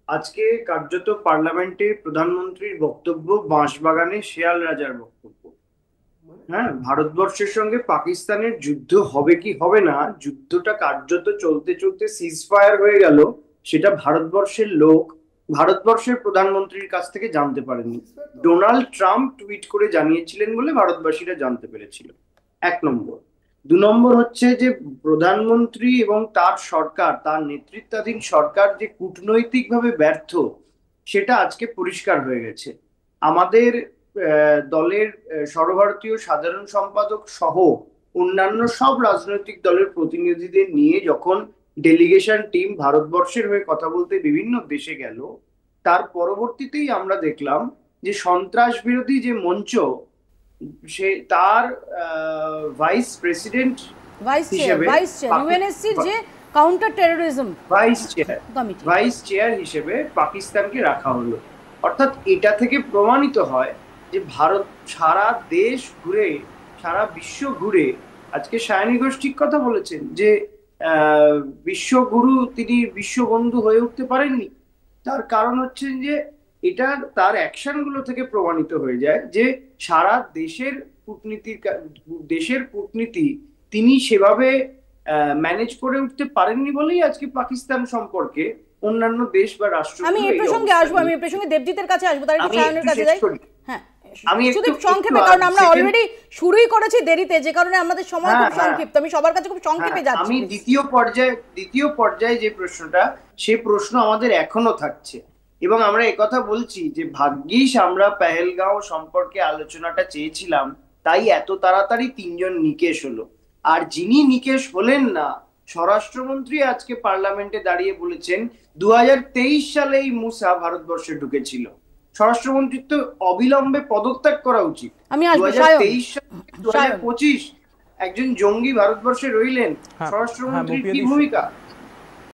আজকে কার্যত পার্লামেন্টে প্রধানমন্ত্রীর বক্তব্য বাঁশবাগানে শেয়াল রাজার বক্তব্য। হ্যাঁ, ভারতবর্ষের সঙ্গে পাকিস্তানের যুদ্ধ হবে কি হবে না, যুদ্ধটা কার্যত চলতে চলতে সিজফায়ার হয়ে গেল, সেটা ভারতবর্ষের লোক ভারতবর্ষের প্রধানমন্ত্রীর কাছ থেকে জানতে পারেনি। ডোনাল্ড ট্রাম্প টুইট করে জানিয়েছিলেন বলে ভারতবাসীরা জানতে পেরেছিল। এক নম্বর। দু নম্বর হচ্ছে যে প্রধানমন্ত্রী এবং তার সরকার, তার নেতৃত্বাধীন সরকার যে কূটনৈতিকভাবে ব্যর্থ, সেটা আজকে পরিষ্কার হয়ে গেছে। আমাদের দলের সর্বভারতীয় সাধারণ সম্পাদক সহ অন্যান্য সব রাজনৈতিক দলের প্রতিনিধিদের নিয়ে যখন ডেলিগেশন টিম ভারতবর্ষের হয়ে কথা বলতে বিভিন্ন দেশে গেল, তার পরবর্তীতেই আমরা দেখলাম যে সন্ত্রাস বিরোধী যে মঞ্চ, সে তার ভাইস প্রেসিডেন্ট হিসেবে ভাইস চেয়ার ইউএনএসসির যে counter terrorism vice chair committee vice chair হিসেবে পাকিস্তানকে রাখা হলো। অর্থাৎ এটা থেকে প্রমাণিত হয় যে ভারত সারা দেশ ঘুরে, সারা বিশ্ব ঘুরে, আজকে সায়নী ঘোষ ঠিক কথা বলেছেন যে আহ বিশ্বগুরু তিনি বিশ্ববন্ধু হয়ে উঠতে পারেননি। তার কারণ হচ্ছে যে এটা তার অ্যাকশন গুলো থেকে প্রমাণিত হয়ে যায় যে সারা দেশের কূটনীতি তিনি সেভাবে ম্যানেজ করে উঠতে পারেননি বলেই আজকে পাকিস্তান সম্পর্কে অন্যান্য দেশ বা আমি রাষ্ট্রগুলো এই এই প্রসঙ্গে অবস্থান আসবো, আমি এই নিচ্ছে। প্রসঙ্গে দেবজিতের কাছে আসবো, তার একটু আমি সায়নের একটু কাছে শেষ যাই। করি। হ্যাঁ, আমি শুধু একটু একটু সংক্ষেপে, কারণ আমরা সেকেন্ড। অলরেডি শুরুই করেছি দেরিতে, যে কারণে আমাদের সময় হ্যাঁ, খুব হ্যাঁ, সংক্ষিপ্ত। আমি সবার কাছে খুব হ্যাঁ, সংক্ষেপে যাচ্ছি, আমি প্লিজ। দ্বিতীয় পর্যায়ে যে প্রশ্নটা, সেই প্রশ্ন আমাদের এখনো থাকছে। এবং আমরা একথা বলছি যে ভাগ্যিস আমরা পেহেলগাঁও সম্পর্কে আলোচনাটা চেয়েছিলাম, তাই এত তাড়াতাড়ি তিনজন নিকেশ হলো। আর যিনি নিকেশ হলেন না, স্বরাষ্ট্রমন্ত্রী আজকে পার্লামেন্টে দাঁড়িয়ে বলেছেন 2023 সালে এই মুসা ভারতবর্ষে ঢুকেছিল। স্বরাষ্ট্রমন্ত্রীর তো অবিলম্বে পদত্যাগ করা উচিত। আমি দু আসবো, হাজার সায়ন। তেইশ সাল থেকে সায়ন 2025 একজন জঙ্গি ভারতবর্ষে রইলেন, হ্যাঁ, হ্যাঁ, স্বরাষ্ট্রমন্ত্রীর কি মুপিয়াদি, ভূমিকা?